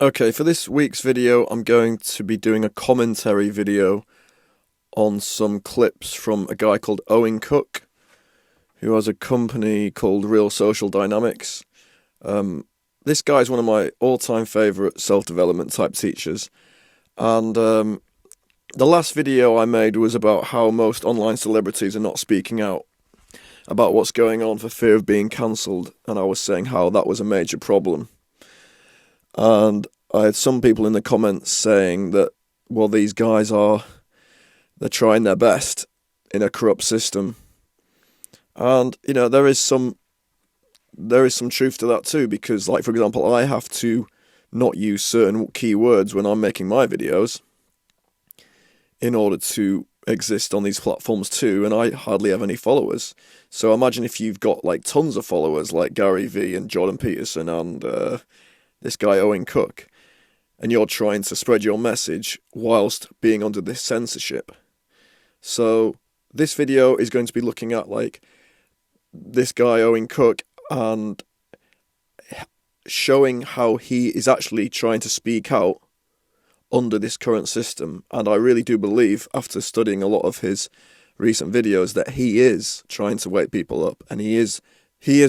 Okay, for this week's video, I'm going to be doing a commentary video on some clips from a guy called Owen Cook, who has a company called Real Social Dynamics. This guy's one of my all-time favourite self-development type teachers, and the last video I made was about how most online celebrities are not speaking out about what's going on for fear of being cancelled, and I was saying how that was a major problem. And I had some people in the comments saying that, well, these guys they're trying their best in a corrupt system. And, you know, there is some truth to that too, because, like, for example, I have to not use certain keywords when I'm making my videos in order to exist on these platforms too, and I hardly have any followers. So imagine if you've got, like, tons of followers, like Gary Vee and Jordan Peterson and this guy Owen Cook, and you're trying to spread your message whilst being under this censorship. So this video is going to be looking at, like, this guy Owen Cook and showing how he is actually trying to speak out under this current system. And I really do believe, after studying a lot of his recent videos, that he is trying to wake people up, and he is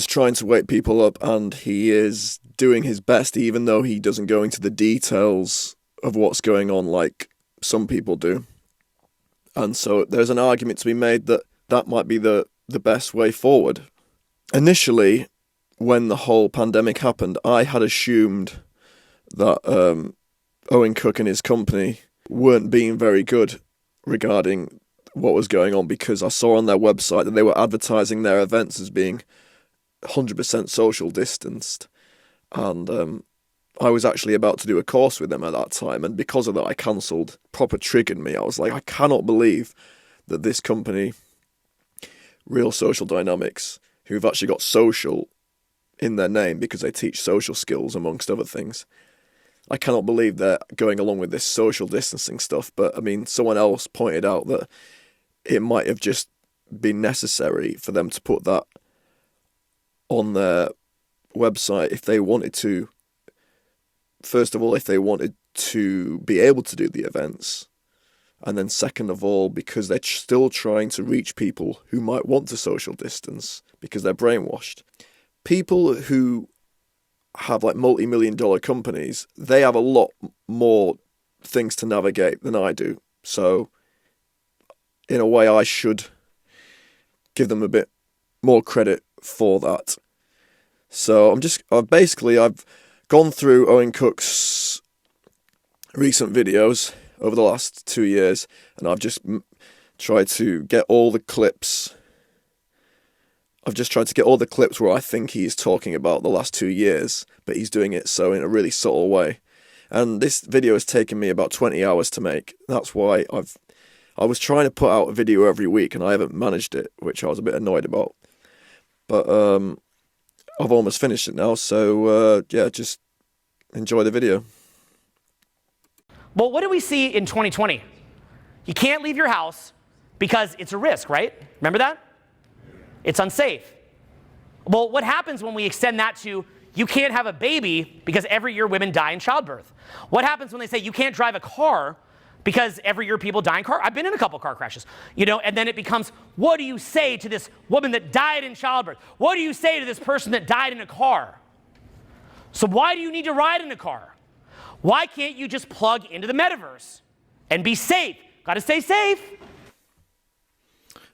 trying to wake people up, and he is doing his best, even though he doesn't go into the details of what's going on like some people do. And so there's an argument to be made that that might be the best way forward. Initially, when the whole pandemic happened, I had assumed that Owen Cook and his company weren't being very good regarding what was going on, because I saw on their website that they were advertising their events as being 100% social distanced, and I was actually about to do a course with them at that time, and because of that I cancelled. Proper triggered me. I was like, I cannot believe that this company, Real Social Dynamics, who've actually got social in their name because they teach social skills amongst other things, I cannot believe they're going along with this social distancing stuff. But I mean, someone else pointed out that it might have just been necessary for them to put that on their website if they wanted to. First of all, if they wanted to be able to do the events, and then second of all, because they're still trying to reach people who might want to social distance because they're brainwashed. People who have, like, multi-million-dollar companies, they have a lot more things to navigate than I do. So in a way, I should give them a bit more credit for that. So I've gone through Owen Cook's recent videos over the last 2 years, and I've just tried to get all the clips. I've just tried to get all the clips where I think he's talking about the last 2 years, but he's doing it so in a really subtle way. And this video has taken me about 20 hours to make. That's why I was trying to put out a video every week, and I haven't managed it, which I was a bit annoyed about. But I've almost finished it now, so yeah, just enjoy the video. Well, what did we see in 2020? You can't leave your house because it's a risk, right? Remember that? It's unsafe. Well, what happens when we extend that to you can't have a baby because every year women die in childbirth? What happens when they say you can't drive a car because every year people die in car? I've been in a couple car crashes, and then it becomes, what do you say to this woman that died in childbirth? What do you say to this person that died in a car? So why do you need to ride in a car? Why can't you just plug into the metaverse and be safe? Got to stay safe.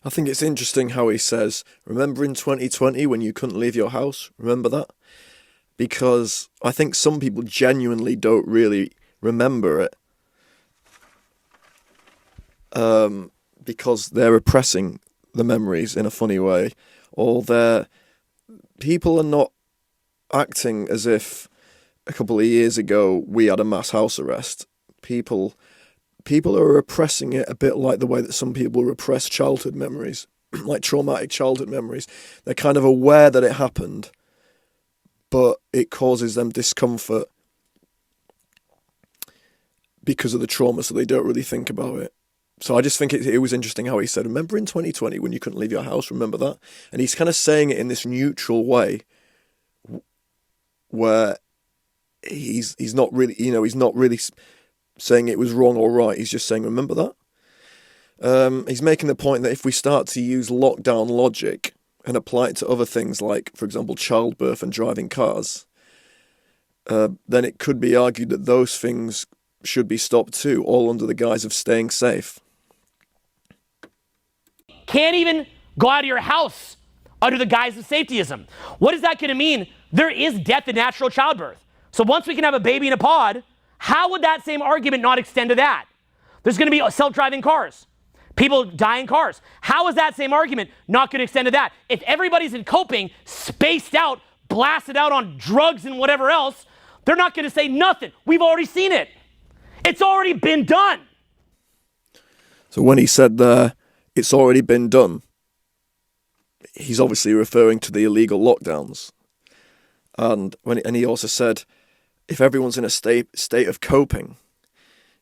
I think it's interesting how he says, remember in 2020 when you couldn't leave your house? Remember that? Because I think some people genuinely don't really remember it. Because they're repressing the memories in a funny way, or people are not acting as if a couple of years ago we had a mass house arrest. People are repressing it a bit like the way that some people repress childhood memories, like traumatic childhood memories. They're kind of aware that it happened, but it causes them discomfort because of the trauma, so they don't really think about it. So I just think it was interesting how he said, remember in 2020 when you couldn't leave your house, remember that? And he's kind of saying it in this neutral way where he's not really, he's not really saying it was wrong or right. He's just saying, remember that? He's making the point that if we start to use lockdown logic and apply it to other things like, for example, childbirth and driving cars, then it could be argued that those things should be stopped too, all under the guise of staying safe. Can't even go out of your house under the guise of safetyism. What is that going to mean? There is death in natural childbirth. So once we can have a baby in a pod, how would that same argument not extend to that? There's going to be self-driving cars. People die in cars. How is that same argument not going to extend to that? If everybody's in coping, spaced out, blasted out on drugs and whatever else, they're not going to say nothing. We've already seen it. It's already been done. So when he said it's already been done, he's obviously referring to the illegal lockdowns. And he also said, if everyone's in a state of coping,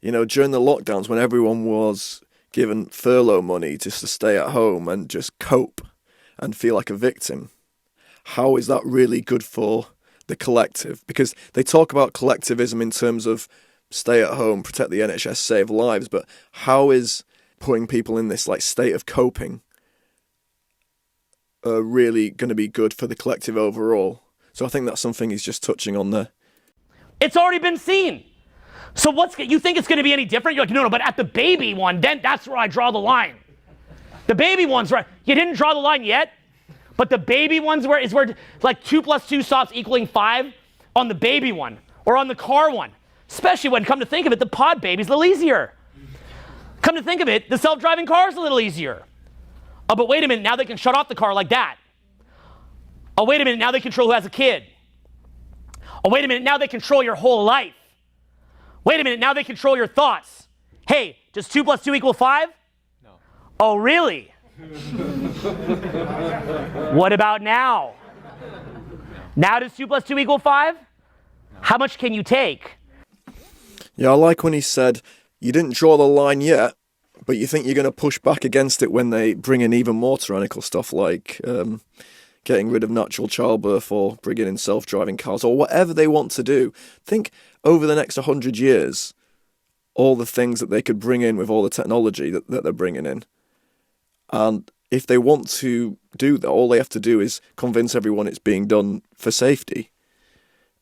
during the lockdowns when everyone was given furlough money just to stay at home and just cope and feel like a victim, how is that really good for the collective? Because they talk about collectivism in terms of stay at home, protect the NHS, save lives, but how is putting people in this state of coping really going to be good for the collective overall? So I think that's something he's just touching on there. It's already been seen. So you think it's going to be any different? You're like, no, but at the baby one, then that's where I draw the line. The baby one's right. You didn't draw the line yet, but the baby one's where 2 + 2 stops equaling 5 on the baby one or on the car one. Especially when, come to think of it, the pod baby's a little easier. Come to think of it, the self-driving car is a little easier. Oh, but wait a minute, now they can shut off the car like that. Oh, wait a minute, now they control who has a kid. Oh, wait a minute, now they control your whole life. Wait a minute, now they control your thoughts. Hey, does 2 + 2 = 5? No. Oh, really? What about now? Now does 2 + 2 = 5? How much can you take? Yeah, I like when he said, you didn't draw the line yet, but you think you're going to push back against it when they bring in even more tyrannical stuff like getting rid of natural childbirth or bringing in self-driving cars or whatever they want to do. Think over the next 100 years, all the things that they could bring in with all the technology that they're bringing in. And if they want to do that, all they have to do is convince everyone it's being done for safety.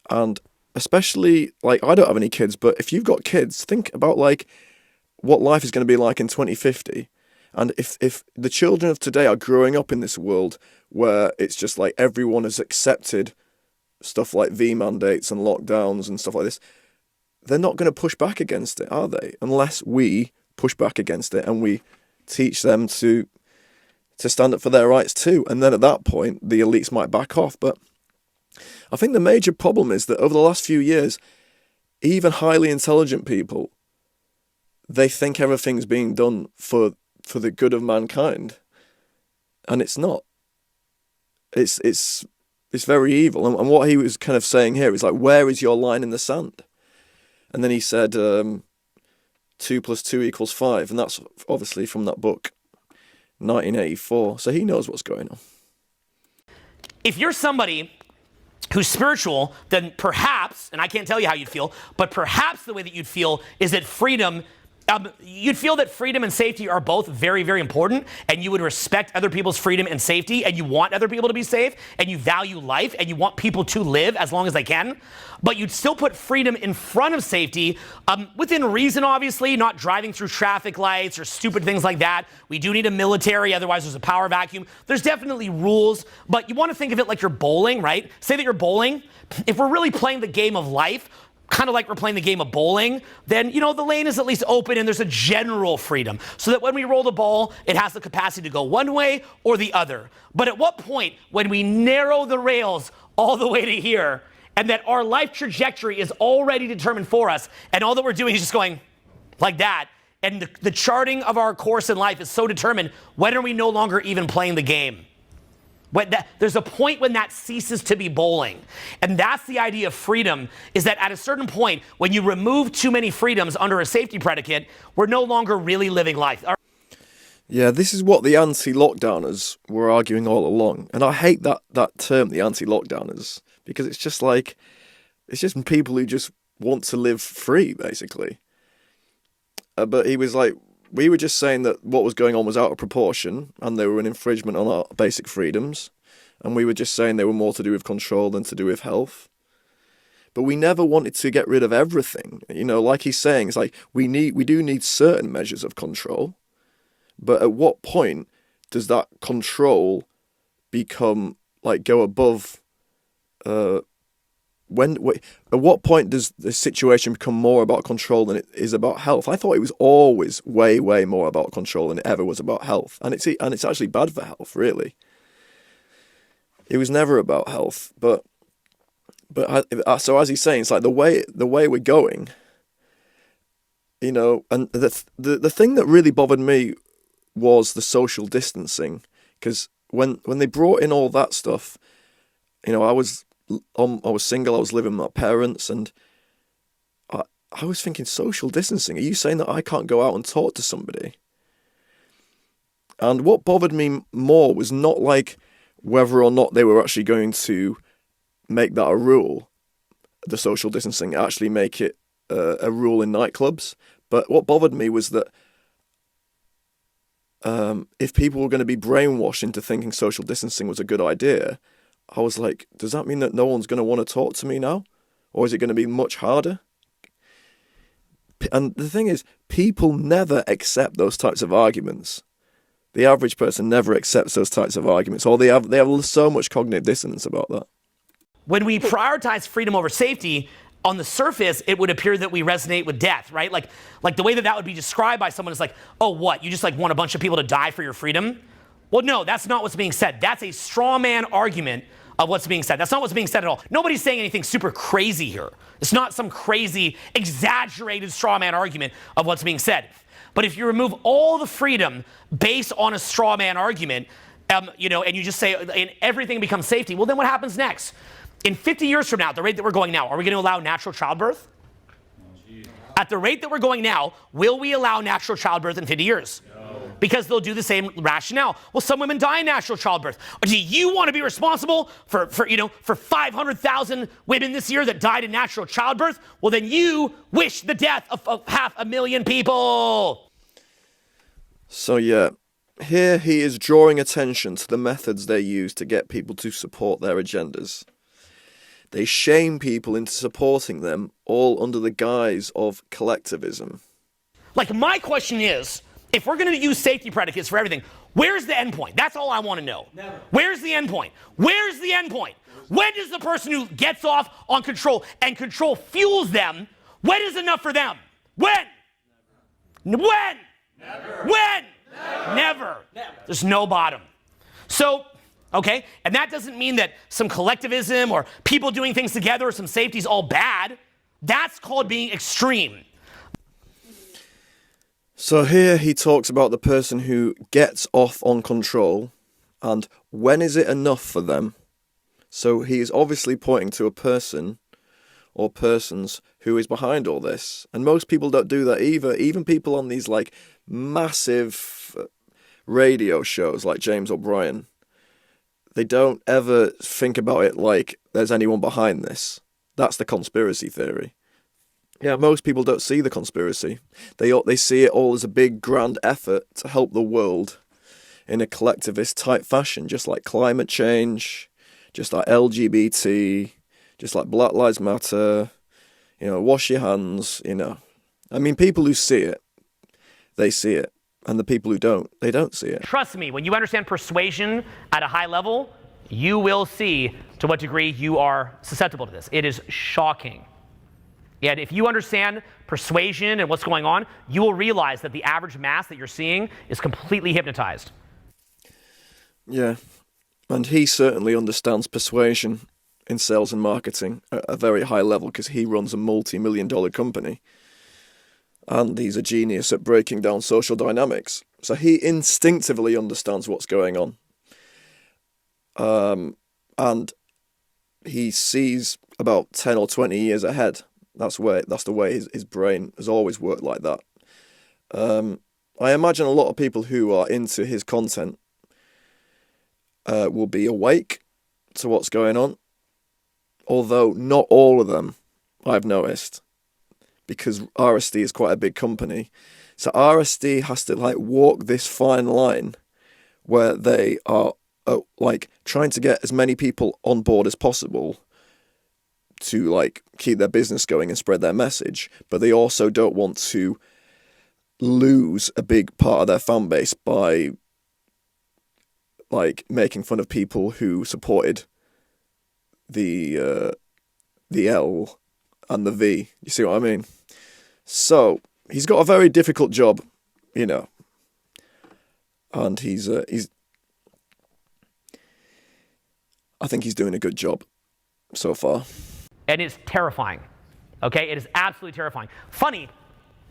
And especially, I don't have any kids, but if you've got kids, think about, what life is going to be like in 2050. And if the children of today are growing up in this world where it's just everyone has accepted stuff like V mandates and lockdowns and stuff like this, they're not going to push back against it, are they? Unless we push back against it and we teach them to stand up for their rights too. And then at that point, the elites might back off. But I think the major problem is that over the last few years, even highly intelligent people, they think everything's being done for the good of mankind, and it's not. It's very evil. And what he was kind of saying here is where is your line in the sand? And then he said 2 + 2 = 5, and that's obviously from that book, 1984. So he knows what's going on. If you're somebody who's spiritual, then perhaps, and I can't tell you how you'd feel, but perhaps the way that you'd feel is that you'd feel that freedom and safety are both very, very important, and you would respect other people's freedom and safety, and you want other people to be safe, and you value life, and you want people to live as long as they can. But you'd still put freedom in front of safety, within reason, obviously, not driving through traffic lights or stupid things like that. We do need a military, otherwise there's a power vacuum. There's definitely rules, but you want to think of it like you're bowling, right? Say that you're bowling. If we're really playing the game of life, kind of like we're playing the game of bowling, then, the lane is at least open and there's a general freedom so that when we roll the ball, it has the capacity to go one way or the other. But at what point, when we narrow the rails all the way to here, and that our life trajectory is already determined for us, and all that we're doing is just going like that, and the charting of our course in life is so determined, when are we no longer even playing the game? There's a point when that ceases to be bowling. And that's the idea of freedom, is that at a certain point, when you remove too many freedoms under a safety predicate, we're no longer really living life. Yeah, this is what the anti-lockdowners were arguing all along. And I hate that term, the anti-lockdowners, because it's just It's just people who just want to live free, basically. But he was like, we were just saying that what was going on was out of proportion and they were an infringement on our basic freedoms. And we were just saying they were more to do with control than to do with health. But we never wanted to get rid of everything. You know, like he's saying, it's like we do need certain measures of control. But at what point does that control become, like, go above... at what point does the situation become more about control than it is about health? I thought it was always way, way more about control than it ever was about health. And it's actually bad for health, really. It was never about health, so as he's saying, it's like the way we're going, you know. And the thing that really bothered me was the social distancing, because when they brought in all that stuff, you know, I was single, I was living with my parents, and I was thinking, social distancing? Are you saying that I can't go out and talk to somebody? And what bothered me more was not like whether or not they were actually going to make that a rule, the social distancing, actually make it a rule in nightclubs. But what bothered me was that if people were going to be brainwashed into thinking social distancing was a good idea, I was like, does that mean that no one's going to want to talk to me now? Or is it going to be much harder? And the thing is, people never accept those types of arguments. The average person never accepts those types of arguments, or they have so much cognitive dissonance about that. When we prioritize freedom over safety, on the surface, it would appear that we resonate with death, right? Like the way that would be described by someone is like, oh, what? You just like want a bunch of people to die for your freedom? Well, no, that's not what's being said. That's a straw man argument of what's being said. That's not what's being said at all. Nobody's saying anything super crazy here. It's not some crazy, exaggerated straw man argument of what's being said. But if you remove all the freedom based on a straw man argument, you know, and you just say and everything becomes safety, well, then what happens next? In 50 years from now, at the rate that we're going now, are we going to allow natural childbirth? At the rate that we're going now, will we allow natural childbirth in 50 years? No. Because they'll do the same rationale. Well, some women die in natural childbirth. Do you want to be responsible for 500,000 women this year that died in natural childbirth? Well, then you wish the death of 500,000 people. So yeah, here he is drawing attention to the methods they use to get people to support their agendas. They shame people into supporting them, all under the guise of collectivism. Like, my question is, if we're going to use safety predicates for everything, where's the end point? That's all I want to know. Never. Where's the end point? Where's the end point? When does the person who gets off on control and control fuels them, when is enough for them? When? Never. When? Never. When? Never. Never. Never. There's no bottom. So... okay, and that doesn't mean that some collectivism or people doing things together or some safety is all bad. That's called being extreme. So here he talks about the person who gets off on control and when is it enough for them. So he is obviously pointing to a person or persons who is behind all this. And most people don't do that either. Even people on these like massive radio shows like James O'Brien, they don't ever think about it like there's anyone behind this. That's the conspiracy theory. Yeah, most people don't see the conspiracy. They see it all as a big grand effort to help the world in a collectivist type fashion, just like climate change, just like LGBT, just like Black Lives Matter, you know, wash your hands, you know. I mean, people who see it, they see it. And the people who don't, they don't see it. Trust me, when you understand persuasion at a high level, you will see to what degree you are susceptible to this. It is shocking. Yet if you understand persuasion and what's going on, you will realize that the average mass that you're seeing is completely hypnotized. Yeah, and he certainly understands persuasion in sales and marketing at a very high level because he runs a multi-million-dollar company. And he's a genius at breaking down social dynamics. So he instinctively understands what's going on. And he sees about 10 or 20 years ahead. That's the way his brain has always worked like that. I imagine a lot of people who are into his content will be awake to what's going on. although not all of them, I've noticed, because R.A.S is quite a big company. So R.A.S has to like walk this fine line where they are like trying to get as many people on board as possible to like keep their business going and spread their message, but they also don't want to lose a big part of their fan base by like making fun of people who supported the L and the V. You see what I mean? So he's got a very difficult job, you know, and he's I think he's doing a good job so far. And it's terrifying. Okay, it is absolutely terrifying. Funny,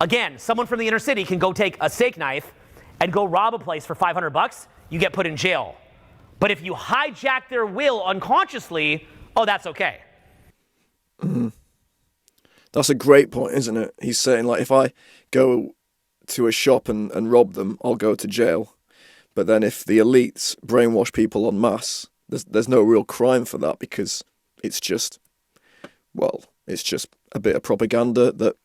again, someone from the inner city can go take a steak knife and go rob a place for $500. You get put in jail. But if you hijack their will unconsciously, oh, that's okay. Mm-hmm. That's a great point, isn't it? He's saying, like, if I go to a shop and rob them, I'll go to jail. But then if the elites brainwash people en masse, there's no real crime for that, because it's just, well, it's just a bit of propaganda that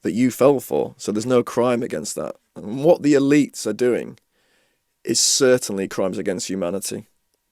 you fell for. So there's no crime against that. And what the elites are doing is certainly crimes against humanity.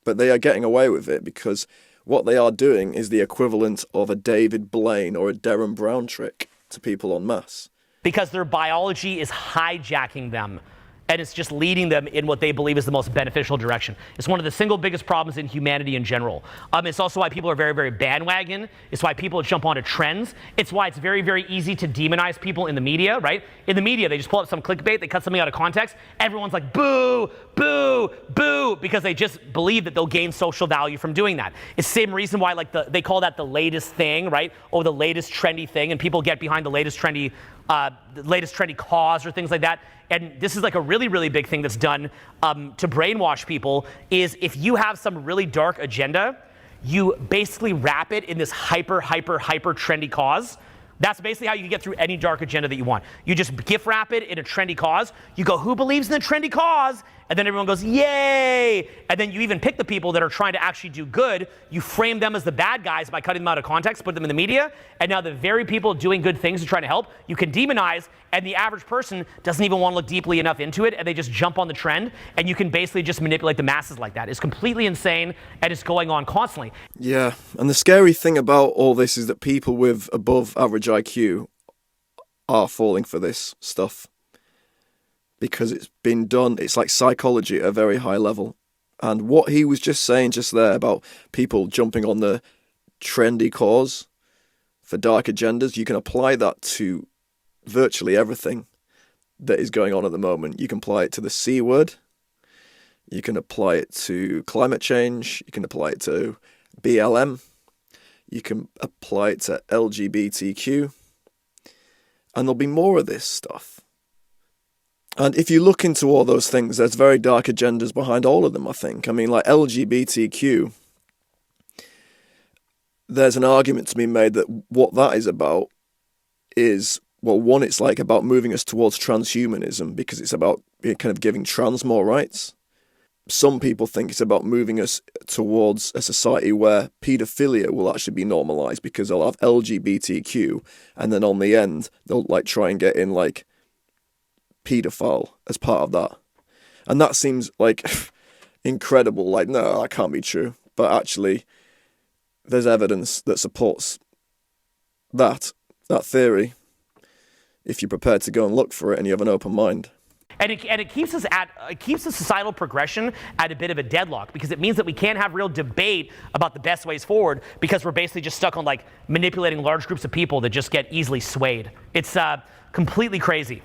But they are getting away with it because what they are doing is the equivalent of a David Blaine or a Derren Brown trick to people en masse. Because their biology is hijacking them, and it's just leading them in what they believe is the most beneficial direction. It's one of the single biggest problems in humanity in general. It's also why people are very, very bandwagon. It's why people jump onto trends. It's why it's very, very easy to demonize people in the media, right? In the media, they just pull up some clickbait, they cut something out of context. Everyone's like, boo, boo, boo, because they just believe that they'll gain social value from doing that. It's the same reason why, like, they call that the latest thing, right? Or the latest trendy thing, and people get behind the latest trendy cause or things like that. And this is like a really, really big thing that's done to brainwash people, is if you have some really dark agenda, you basically wrap it in this hyper trendy cause. That's basically how you can get through any dark agenda that you want. You just gift wrap it in a trendy cause. You go, who believes in the trendy cause? And then everyone goes, yay! And then you even pick the people that are trying to actually do good. You frame them as the bad guys by cutting them out of context, put them in the media. And now the very people doing good things and trying to help, you can demonize, and the average person doesn't even want to look deeply enough into it, and they just jump on the trend, and you can basically just manipulate the masses like that. It's completely insane, and it's going on constantly. Yeah, and the scary thing about all this is that people with above average IQ are falling for this stuff. Because it's been done, it's like psychology at a very high level. And what he was just saying just there about people jumping on the trendy cause for dark agendas, you can apply that to virtually everything that is going on at the moment. You can apply it to the C word, you can apply it to climate change, you can apply it to BLM, you can apply it to LGBTQ, and there'll be more of this stuff. And if you look into all those things, there's very dark agendas behind all of them, I think. I mean, like LGBTQ, there's an argument to be made that what that is about is, well, one, it's like about moving us towards transhumanism because it's about kind of giving trans more rights. Some people think it's about moving us towards a society where paedophilia will actually be normalised because they'll have LGBTQ, and then on the end, they'll like try and get in like paedophile as part of that. And that seems like incredible. Like, no, that can't be true. But actually, there's evidence that supports that theory if you're prepared to go and look for it and you have an open mind. And it keeps the societal progression at a bit of a deadlock, because it means that we can't have real debate about the best ways forward, because we're basically just stuck on like manipulating large groups of people that just get easily swayed. It's completely crazy.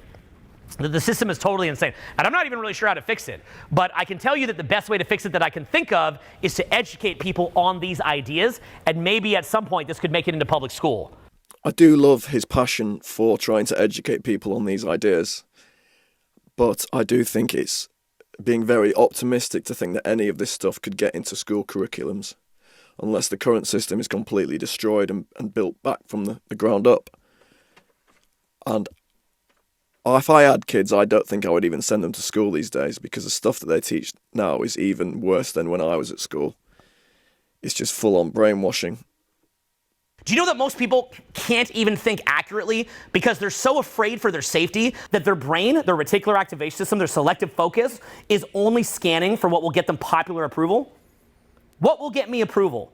The system is totally insane. And I'm not even really sure how to fix it. But I can tell you that the best way to fix it that I can think of is to educate people on these ideas. And maybe at some point this could make it into public school. I do love his passion for trying to educate people on these ideas. But I do think it's being very optimistic to think that any of this stuff could get into school curriculums, unless the current system is completely destroyed and built back from the ground up. And if I had kids, I don't think I would even send them to school these days, because the stuff that they teach now is even worse than when I was at school. It's just full-on brainwashing. Do you know that most people can't even think accurately because they're so afraid for their safety that their brain, their reticular activation system, their selective focus is only scanning for what will get them popular approval? What will get me approval?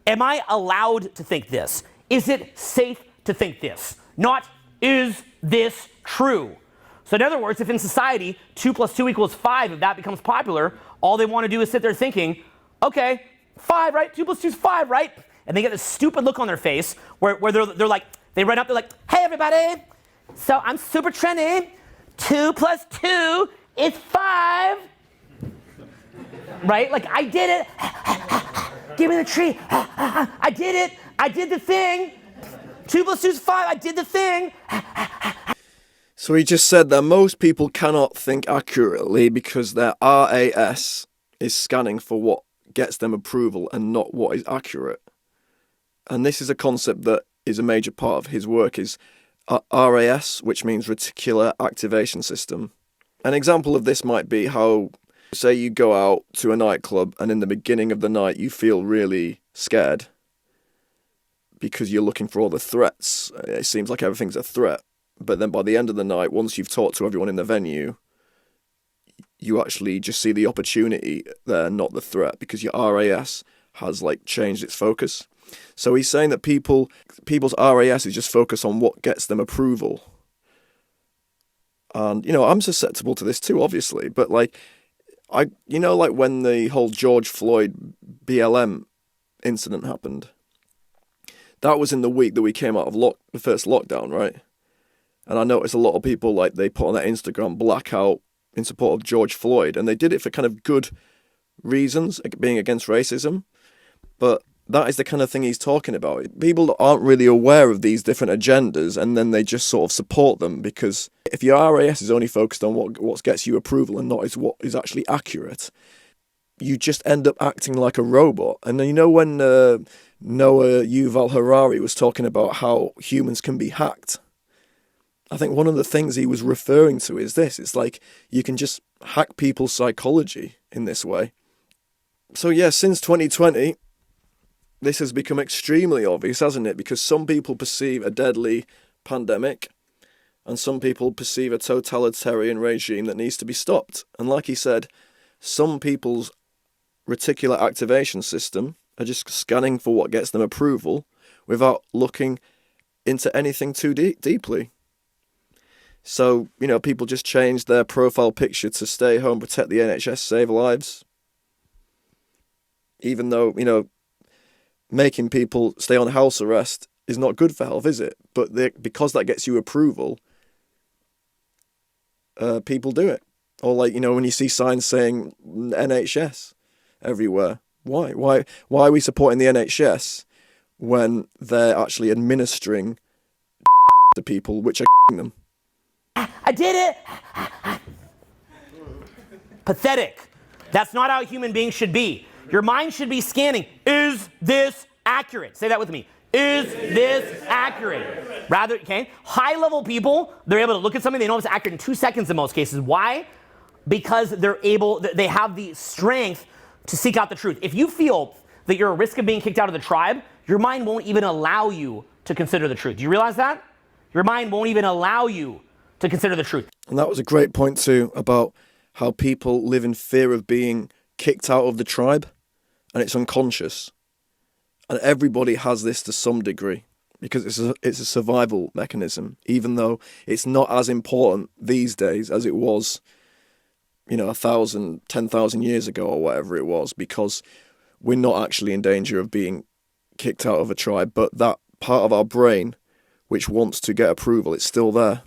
Am I allowed to think this? Is it safe to think this? Not, is this true? So in other words, if in society 2 + 2 = 5, if that becomes popular, all they want to do is sit there thinking, okay, 5, right? 2 + 2 is 5, right? And they get this stupid look on their face where they're like, they run up, they're like, hey everybody, so I'm super trendy. 2 + 2 is 5. Right? Like, I did it. Give me the tree. I did it. I did the thing. 2 + 2 is 5. I did the thing. So he just said that most people cannot think accurately because their R.A.S. is scanning for what gets them approval and not what is accurate. And this is a concept that is a major part of his work, is R.A.S., which means Reticular Activation System. An example of this might be how, say you go out to a nightclub and in the beginning of the night you feel really scared because you're looking for all the threats. It seems like everything's a threat. But then by the end of the night, once you've talked to everyone in the venue, you actually just see the opportunity there, not the threat, because your R.A.S. has like changed its focus. So he's saying that people's R.A.S. is just focused on what gets them approval. And, you know, I'm susceptible to this too, obviously. But like, like when the whole George Floyd BLM incident happened, that was in the week that we came out of the first lockdown, right? And I noticed a lot of people, like, they put on their Instagram blackout in support of George Floyd, and they did it for kind of good reasons, being against racism. But that is the kind of thing he's talking about. People aren't really aware of these different agendas, and then they just sort of support them, because if your R.A.S. is only focused on what gets you approval and not is what is actually accurate, you just end up acting like a robot. And you know when Noah Yuval Harari was talking about how humans can be hacked, I think one of the things he was referring to is this. It's like you can just hack people's psychology in this way. So yeah, since 2020, this has become extremely obvious, hasn't it? Because some people perceive a deadly pandemic and some people perceive a totalitarian regime that needs to be stopped. And like he said, some people's reticular activation system are just scanning for what gets them approval without looking into anything too deeply. So, you know, people just changed their profile picture to stay home, protect the NHS, save lives. Even though, you know, making people stay on house arrest is not good for health, is it? But because that gets you approval, people do it. Or like, you know, when you see signs saying NHS everywhere, why? Why are we supporting the NHS when they're actually administering to people which are them? I did it. Pathetic. That's not how a human being should be. Your mind should be scanning. Is this accurate? Say that with me. Is this accurate? Rather, okay, high-level people, they're able to look at something, they know it's accurate in 2 seconds in most cases. Why? Because they have the strength to seek out the truth. If you feel that you're at risk of being kicked out of the tribe, your mind won't even allow you to consider the truth. Do you realize that? Your mind won't even allow you to consider the truth. And that was a great point too, about how people live in fear of being kicked out of the tribe, and it's unconscious. And everybody has this to some degree, because it's a survival mechanism, even though it's not as important these days as it was, you know, 1,000, 10,000 years ago or whatever it was, because we're not actually in danger of being kicked out of a tribe, but that part of our brain which wants to get approval, it's still there.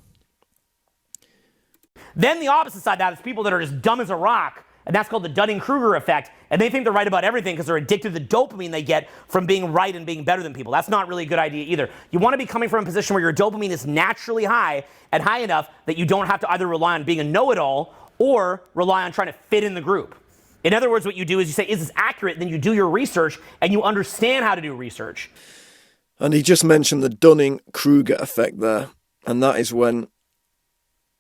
Then the opposite side of that is people that are just dumb as a rock, and that's called the Dunning-Kruger effect, and they think they're right about everything because they're addicted to the dopamine they get from being right and being better than people. That's not really a good idea either. You want to be coming from a position where your dopamine is naturally high and high enough that you don't have to either rely on being a know-it-all or rely on trying to fit in the group. In other words, what you do is you say, is this accurate? Then you do your research and you understand how to do research. And he just mentioned the Dunning-Kruger effect there, and that is when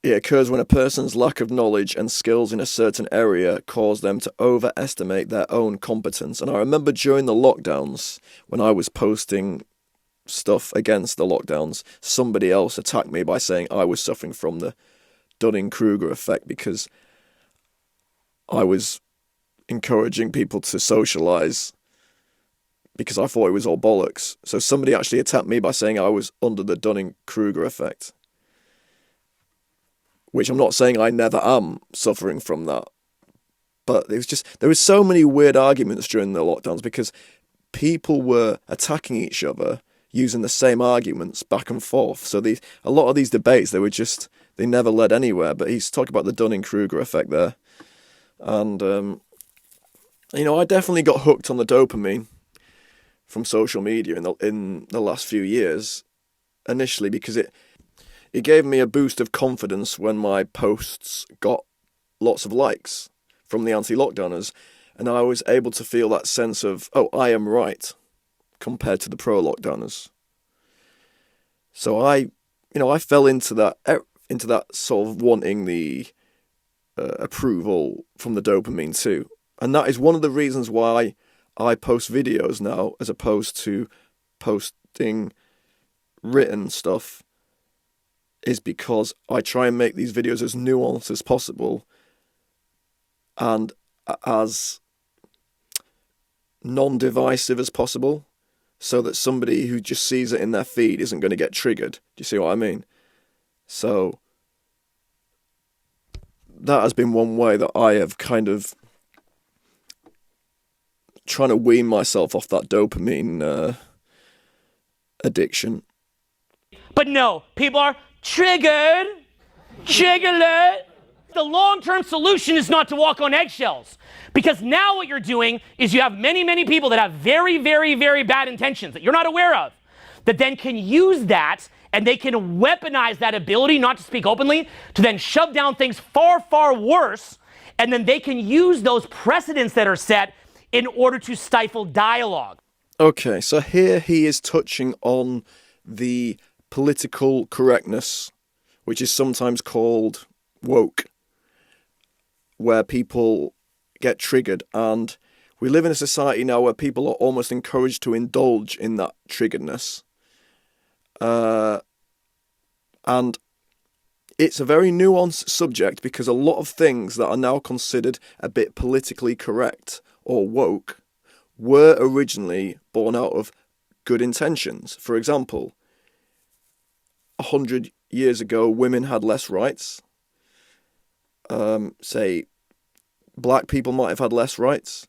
it occurs when a person's lack of knowledge and skills in a certain area cause them to overestimate their own competence. And I remember during the lockdowns, when I was posting stuff against the lockdowns, somebody else attacked me by saying I was suffering from the Dunning-Kruger effect because I was encouraging people to socialise because I thought it was all bollocks. So somebody actually attacked me by saying I was under the Dunning-Kruger effect, which I'm not saying I never am suffering from that. But it was just, there was so many weird arguments during the lockdowns because people were attacking each other using the same arguments back and forth. So a lot of these debates, they never led anywhere. But he's talking about the Dunning-Kruger effect there. And, I definitely got hooked on the dopamine from social media in the last few years, initially because it gave me a boost of confidence when my posts got lots of likes from the anti-lockdowners, and I was able to feel that sense of, oh, I am right compared to the pro-lockdowners. So I fell into that sort of wanting the approval from the dopamine too, and that is one of the reasons why I post videos now as opposed to posting written stuff, is because I try and make these videos as nuanced as possible and as non-divisive as possible, so that somebody who just sees it in their feed isn't going to get triggered. Do you see what I mean? So that has been one way that I have kind of trying to wean myself off that dopamine addiction. But no, people are triggered. The long-term solution is not to walk on eggshells, because now what you're doing is you have many, many people that have very, very, very bad intentions that you're not aware of, that then can use that, and they can weaponize that ability not to speak openly to then shove down things far, far worse, and then they can use those precedents that are set in order to stifle dialogue. Okay, so here he is touching on the political correctness, which is sometimes called woke, where people get triggered. And we live in a society now where people are almost encouraged to indulge in that triggeredness. And it's a very nuanced subject, because a lot of things that are now considered a bit politically correct or woke were originally born out of good intentions. For example, 100 years ago, women had less rights. Say, black people might have had less rights.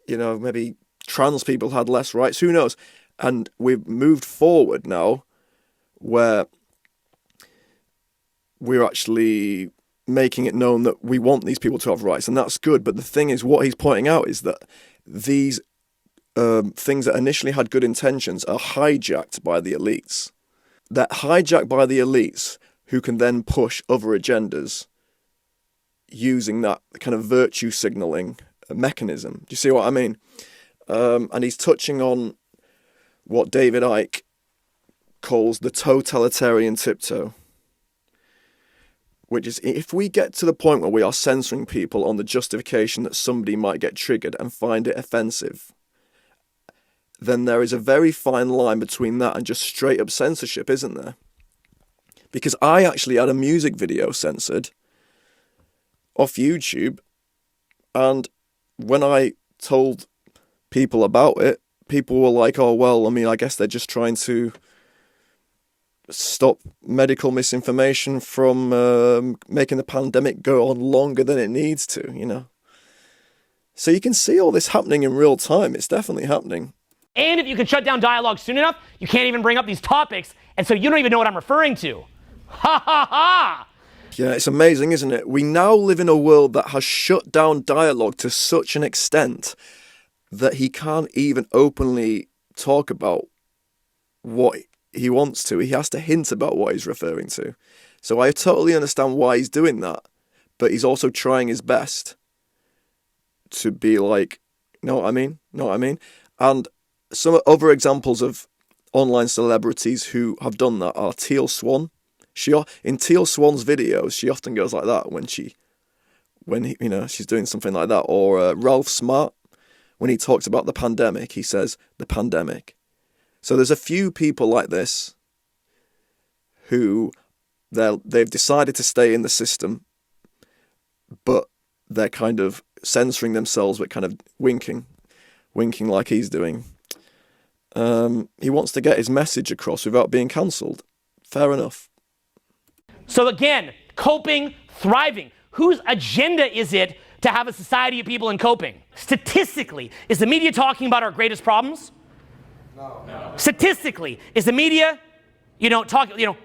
Maybe trans people had less rights. Who knows? And we've moved forward now where we're actually making it known that we want these people to have rights, and that's good. But the thing is, what he's pointing out is that these things that initially had good intentions are hijacked by the elites. They're hijacked by the elites, who can then push other agendas using that kind of virtue signalling mechanism. Do you see what I mean? And he's touching on what David Icke calls the totalitarian tiptoe, which is, if we get to the point where we are censoring people on the justification that somebody might get triggered and find it offensive, then there is a very fine line between that and just straight up censorship, isn't there? Because I actually had a music video censored off YouTube, and when I told people about it, people were like, oh, well, I mean, I guess they're just trying to stop medical misinformation from making the pandemic go on longer than it needs to, So you can see all this happening in real time. It's definitely happening. And if you can shut down dialogue soon enough, you can't even bring up these topics, and so you don't even know what I'm referring to. Ha ha ha! Yeah, it's amazing, isn't it? We now live in a world that has shut down dialogue to such an extent that he can't even openly talk about what he wants to. He has to hint about what he's referring to. So I totally understand why he's doing that, but he's also trying his best to be like, know what I mean? And some other examples of online celebrities who have done that are Teal Swan. In Teal Swan's videos, she often goes like that when she's doing something like that. Or Ralph Smart, when he talks about the pandemic, he says the pandemic. So there's a few people like this who they've decided to stay in the system, but they're kind of censoring themselves, but kind of winking like he's doing. He wants to get his message across without being cancelled. Fair enough. So again, coping, thriving. Whose agenda is it to have a society of people in coping? Statistically, is the media talking about our greatest problems? No. Statistically, is the media,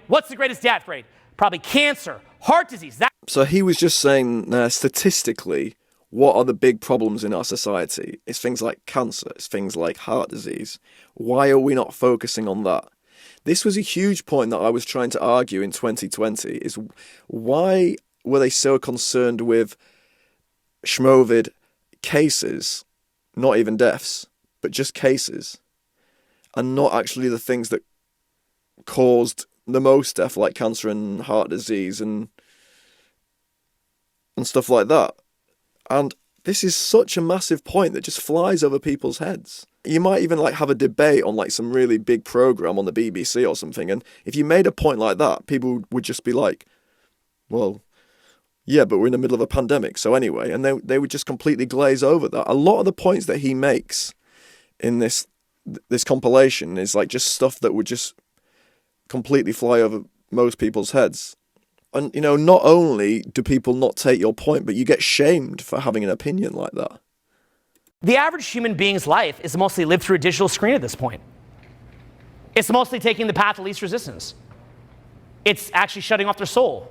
what's the greatest death rate? Probably cancer, heart disease. So he was just saying, statistically, what are the big problems in our society? It's things like cancer, it's things like heart disease. Why are we not focusing on that? This was a huge point that I was trying to argue in 2020, is why were they so concerned with shmovid cases, not even deaths, but just cases, and not actually the things that caused the most death, like cancer and heart disease and stuff like that. And this is such a massive point that just flies over people's heads. You might even have a debate on some really big program on the BBC or something, and if you made a point like that, people would just be like, well, yeah, but we're in the middle of a pandemic, so anyway, and they would just completely glaze over that. A lot of the points that he makes in this compilation is just stuff that would just completely fly over most people's heads. And, not only do people not take your point, but you get shamed for having an opinion like that. The average human being's life is mostly lived through a digital screen at this point. It's mostly taking the path of least resistance. It's actually shutting off their soul.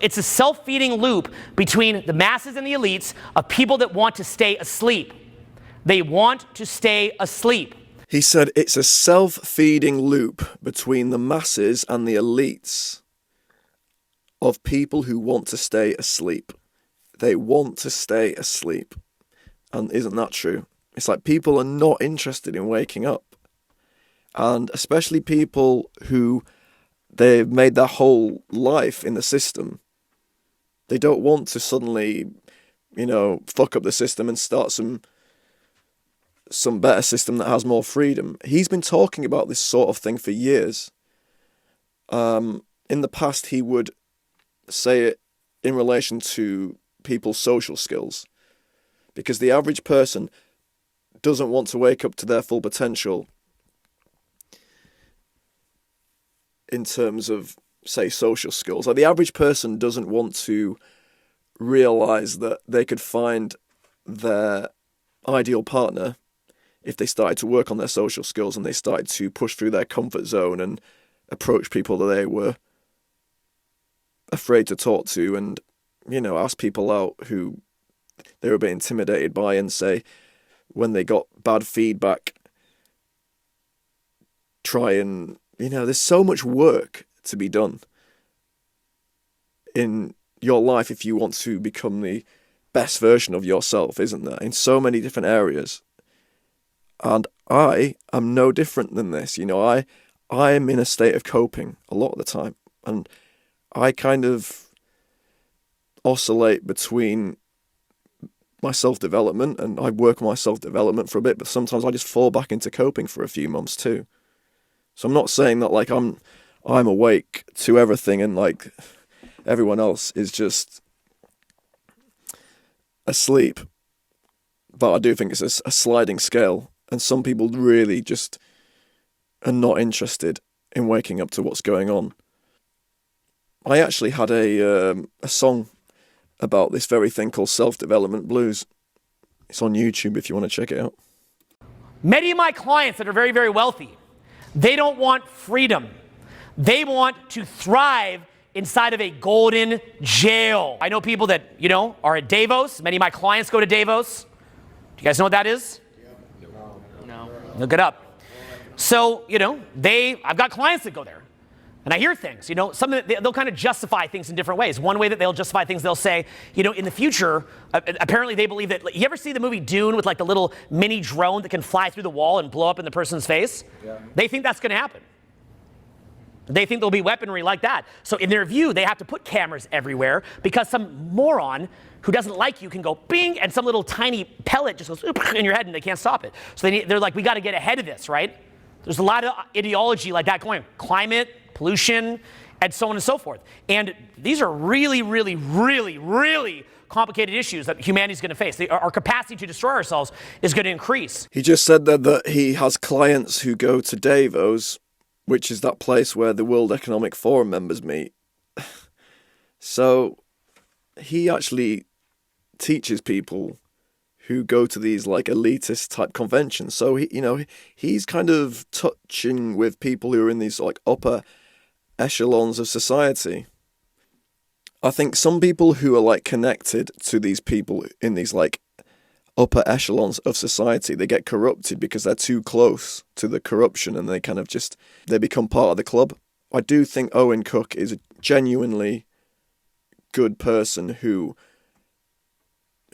It's a self-feeding loop between the masses and the elites of people that want to stay asleep. They want to stay asleep. He said it's a self-feeding loop between the masses and the elites of people who want to stay asleep. They want to stay asleep. And isn't that true? It's people are not interested in waking up. And especially people who they've made their whole life in the system. They don't want to suddenly, fuck up the system and start some better system that has more freedom. He's been talking about this sort of thing for years. In the past, he would say it in relation to people's social skills, because the average person doesn't want to wake up to their full potential in terms of, say, social skills. The average person doesn't want to realize that they could find their ideal partner if they started to work on their social skills and they started to push through their comfort zone and approach people that they were afraid to talk to, and ask people out who they were a bit intimidated by, and say when they got bad feedback, try and there's so much work to be done in your life if you want to become the best version of yourself, isn't there, in so many different areas. And I am no different than this. I am in a state of coping a lot of the time, and I kind of oscillate between my self-development, and I work on my self-development for a bit, but sometimes I just fall back into coping for a few months too. So I'm not saying that I'm awake to everything and everyone else is just asleep, but I do think it's a sliding scale, and some people really just are not interested in waking up to what's going on. I actually had a song about this very thing called self-development blues. It's on YouTube if you want to check it out. Many of my clients that are very, very wealthy, they don't want freedom. They want to thrive inside of a golden jail. I know people that, are at DAVOS. Many of my clients go to DAVOS. Do you guys know what that is? No. Look it up. So, I've got clients that go there. And I hear things, something that they'll kind of justify things in different ways. One way that they'll justify things, they'll say, in the future, apparently they believe that, you ever see the movie Dune with the little mini drone that can fly through the wall and blow up in the person's face? Yeah. They think that's going to happen. They think there'll be weaponry like that. So in their view, they have to put cameras everywhere because some moron who doesn't like you can go bing, and some little tiny pellet just goes in your head and they can't stop it. So they're like, we got to get ahead of this, right? There's a lot of ideology like that going on. Climate, pollution, and so on and so forth. And these are really, really, really, really complicated issues that humanity's going to face. Our capacity to destroy ourselves is going to increase. He just said that he has clients who go to DAVOS, which is that place where the World Economic Forum members meet. So he actually teaches people who go to these like elitist type conventions. So he's kind of touching with people who are in these like upper echelons of society. I think some people who are like connected to these people in these like upper echelons of society, they get corrupted because they're too close to the corruption and they become part of the club. I do think Owen Cook is a genuinely good person who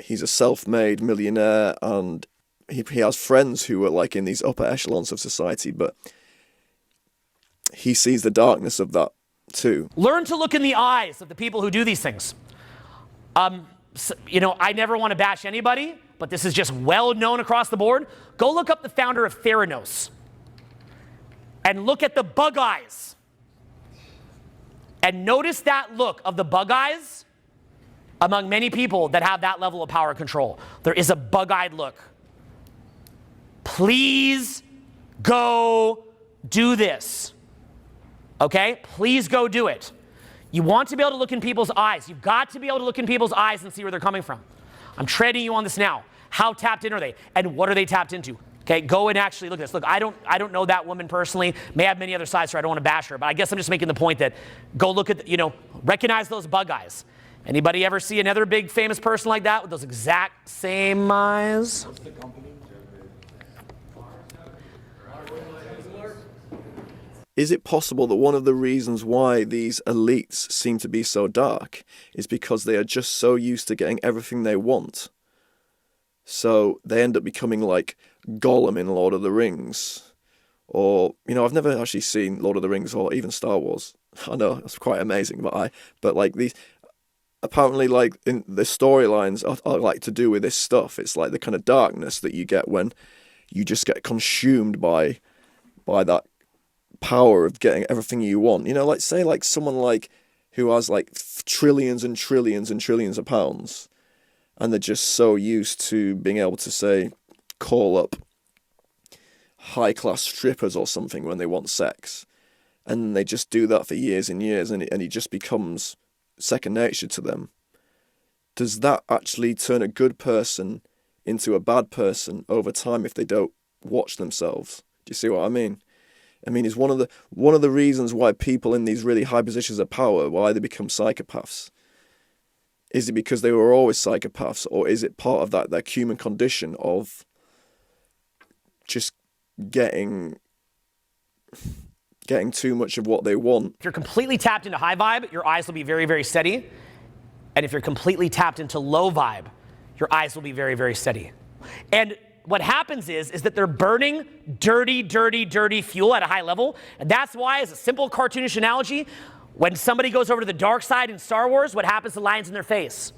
he's a self-made millionaire and he has friends who are like in these upper echelons of society, but he sees the darkness of that too. Learn to look in the eyes of the people who do these things. I never want to bash anybody, but this is just well known across the board. Go look up the founder of Theranos and look at the bug eyes. And notice that look of the bug eyes among many people that have that level of power and control. There is a bug-eyed look. Please go do this. Okay? Please go do it. You want to be able to look in people's eyes. You've got to be able to look in people's eyes and see where they're coming from. I'm training you on this now. How tapped in are they? And what are they tapped into? Okay, go and actually look at this. Look, I don't know that woman personally. May have many other sides, so I don't want to bash her. But I guess I'm just making the point that go look at, recognize those bug eyes. Anybody ever see another big famous person like that with those exact same eyes? What's the company? Is it possible that one of the reasons why these elites seem to be so dark is because they are just so used to getting everything they want? So they end up becoming like Gollum in Lord of the Rings. Or, I've never actually seen Lord of the Rings or even Star Wars. I know, it's quite amazing, but like these, apparently like in the storylines are like to do with this stuff. It's like the kind of darkness that you get when you just get consumed by that power of getting everything you want. Like say like someone like who has like trillions and trillions and trillions of pounds, and they're just so used to being able to say call up high class strippers or something when they want sex, and they just do that for years and years, and it just becomes second nature to them. Does that actually turn a good person into a bad person over time if they don't watch themselves? Do you see what I mean? Is one of the reasons why people in these really high positions of power, why they become psychopaths? Is it because they were always psychopaths, or is it part of that human condition of just getting too much of what they want? If you're completely tapped into high vibe, your eyes will be very, very steady. And if you're completely tapped into low vibe, your eyes will be very, very steady. And what happens is that they're burning dirty, dirty, dirty fuel at a high level. And that's why, as a simple cartoonish analogy, when somebody goes over to the dark side in Star Wars, what happens to lines in their face?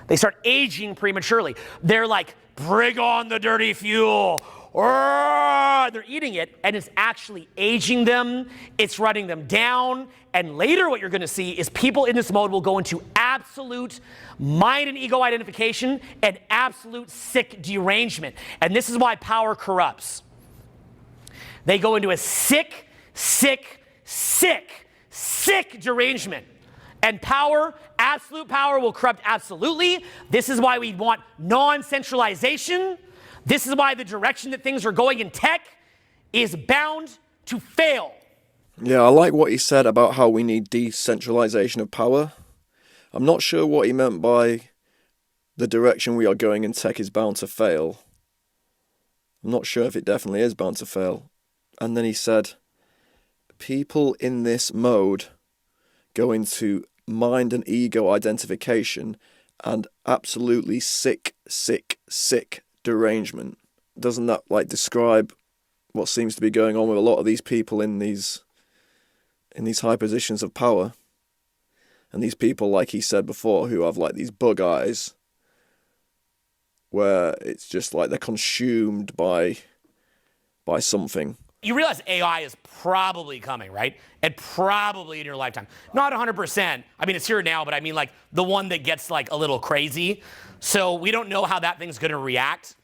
They start aging prematurely. They're like, bring on the dirty fuel. They're eating it, and it's actually aging them. It's running them down. And later what you're going to see is people in this mode will go into absolute mind and ego identification and absolute sick derangement. And this is why power corrupts. They go into a sick, sick, sick, sick derangement. And power, absolute power, will corrupt absolutely. This is why we want non-centralization. This is why the direction that things are going in tech is bound to fail. Yeah, I like what he said about how we need decentralization of power. I'm not sure what he meant by the direction we are going in tech is bound to fail. I'm not sure if it definitely is bound to fail. And then he said, people in this mode go into mind and ego identification and absolutely sick, sick, sick derangement. Doesn't that like describe what seems to be going on with a lot of these people in these in these high positions of power. And these people, like he said before, who have like these bug eyes, where it's just like they're consumed by something. You realize AI is probably coming, right? And probably in your lifetime. Not 100%. I mean, it's here now, but I mean like the one that gets like a little crazy. So we don't know how that thing's going to react.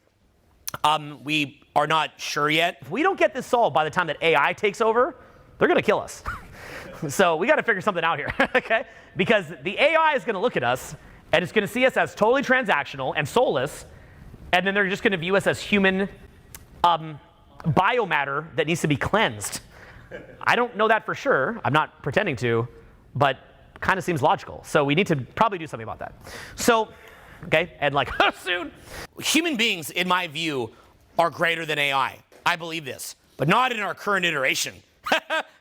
We are not sure yet. If we don't get this solved by the time that AI takes over, they're going to kill us. So we got to figure something out here, okay? Because the AI is going to look at us, and it's going to see us as totally transactional and soulless, and then they're just going to view us as human biomatter that needs to be cleansed. I don't know that for sure. I'm not pretending to, but kind of seems logical. So we need to probably do something about that. So, okay, and like soon. Human beings, in my view, are greater than AI. I believe this, but not in our current iteration.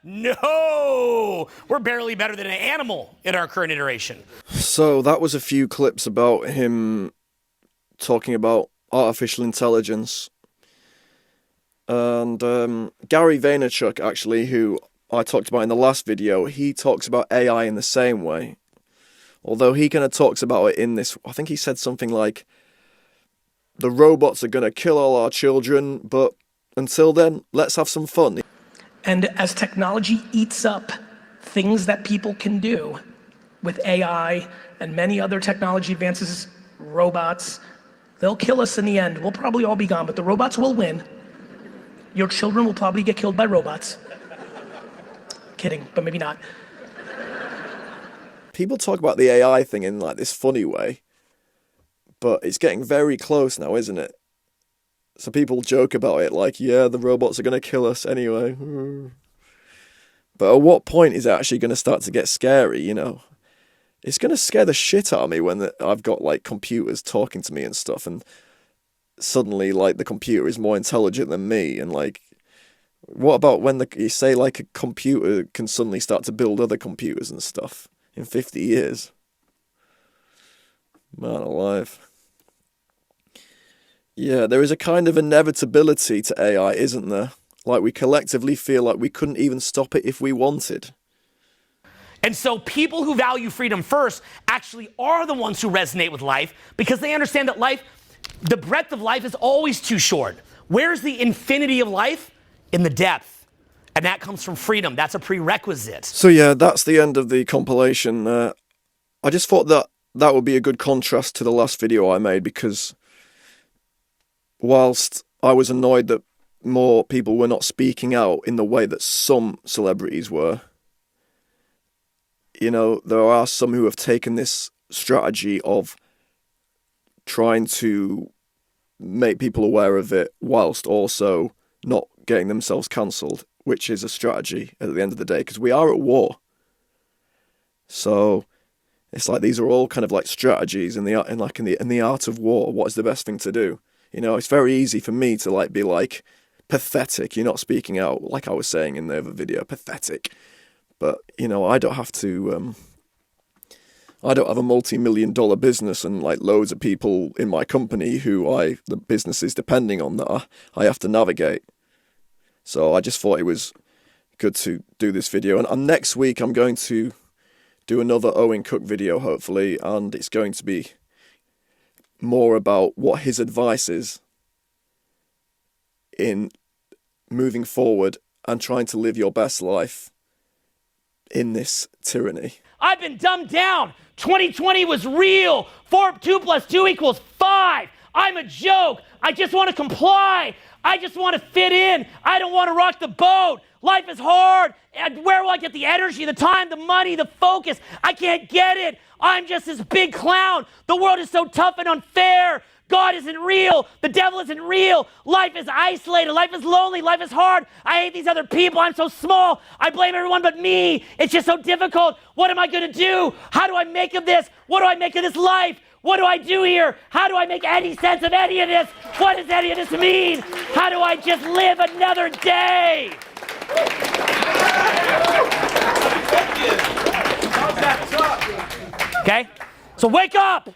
No, we're barely better than an animal in our current iteration. So that was a few clips about him talking about artificial intelligence. And Gary Vaynerchuk, actually, who I talked about in the last video, he talks about AI in the same way. Although he kind of talks about it in this, I think he said something like, the robots are going to kill all our children, but until then, let's have some fun. And as technology eats up things that people can do with AI and many other technology advances, robots, they'll kill us in the end. We'll probably all be gone, but the robots will win. Your children will probably get killed by robots. Kidding, but maybe not. People talk about the AI thing in like this funny way, but it's getting very close now, isn't it? So people joke about it like, yeah, the robots are going to kill us anyway. But at what point is it actually going to start to get scary, you know? It's going to scare the shit out of me when I've got like computers talking to me and stuff, and suddenly like the computer is more intelligent than me. And like, what about when you say like a computer can suddenly start to build other computers and stuff in 50 years? Man alive. Yeah, there is a kind of inevitability to AI, isn't there? Like we collectively feel like we couldn't even stop it if we wanted. And so people who value freedom first actually are the ones who resonate with life because they understand that life, the breadth of life is always too short. Where's the infinity of life? In the depth. And that comes from freedom. That's a prerequisite. So yeah, that's the end of the compilation. I just thought that would be a good contrast to the last video I made because whilst I was annoyed that more people were not speaking out in the way that some celebrities were, you know, there are some who have taken this strategy of trying to make people aware of it whilst also not getting themselves cancelled, which is a strategy at the end of the day, because we are at war. So it's like these are all kind of like strategies in the art of war. What is the best thing to do? You know, it's very easy for me to like be like pathetic. You're not speaking out, like I was saying in the other video, pathetic. But you know, I don't have to. I don't have a multi-million-dollar business and like loads of people in my company who the business is depending on that I have to navigate. So I just thought it was good to do this video. And next week I'm going to do another Owen Cook video, hopefully, and it's going to be more about what his advice is in moving forward and trying to live your best life in this tyranny. I've been dumbed down. 2020 was real. 2 + 2 = 5. I'm a joke. I just want to comply. I just want to fit in. I don't want to rock the boat. Life is hard. And where will I get the energy, the time, the money, the focus? I can't get it. I'm just this big clown. The world is so tough and unfair. God isn't real. The devil isn't real. Life is isolated. Life is lonely. Life is hard. I hate these other people. I'm so small. I blame everyone but me. It's just so difficult. What am I going to do? How do I make of this? What do I make of this life? What do I do here? How do I make any sense of any of this? What does any of this mean? How do I just live another day? Okay? So wake up!